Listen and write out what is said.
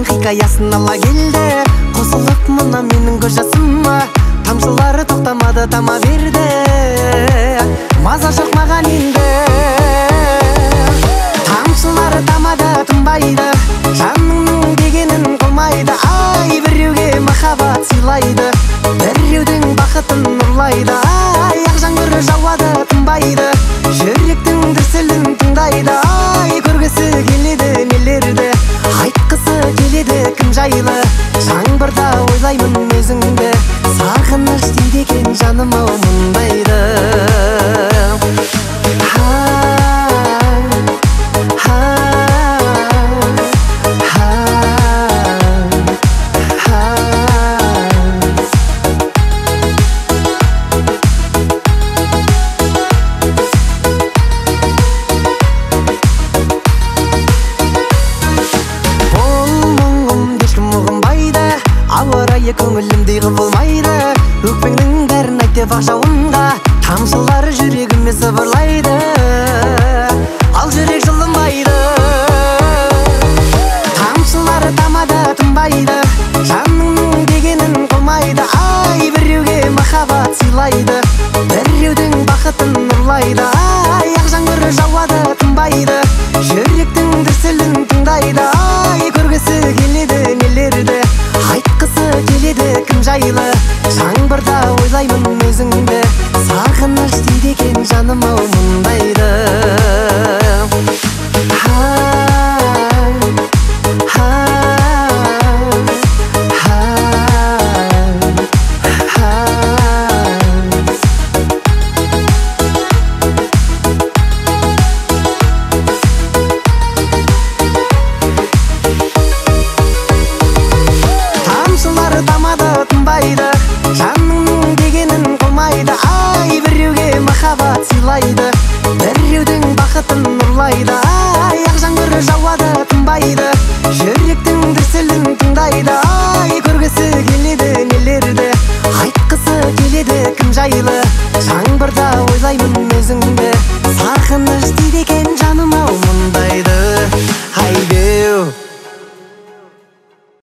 Хикаясын ала келді, қосылып мына менің көз жасыма. Тамшылары тоқтамады, тама берді, маза жоқ маған енді. Тамшылары тамады, тынбайды, жаныңның дегенін қылмайды. Ай, біреуге махаббат сыйлайды, біреудің бақытын ұрлайды. Ай, ақ жаңбыр жауады, тынбайды, жүректің дүрсілін тыңдайды. Ай, көргісі келеді нелерді, айтқысы келеді кім жайлы. Жаңбырда ойлаймын өзіңді, сағыныш дейді екен жаным ау мұндайды. Көңілімдей құбылмайды, өкпеңнің бәрін айт деп ақ жауынға. Тамшылары жүрегіме сыбырлайды, ал жүрек жылынбайды. Тамшылары тамады, тынбайды, жаныңның дегенін қылмайды. Ай, біреуге махаббат сыйлайды, біреудің бақытын ұрлайды. Ай, ақ жаңбыр жауады, тынбайды, жүректің дүрсілін тыңдайды. Ай, көргісі келеді нелерді, айтқысы келеді кім жайлы. Жаңбырда ойлаймын өзіңді, сағыныш дейді екен жаным ау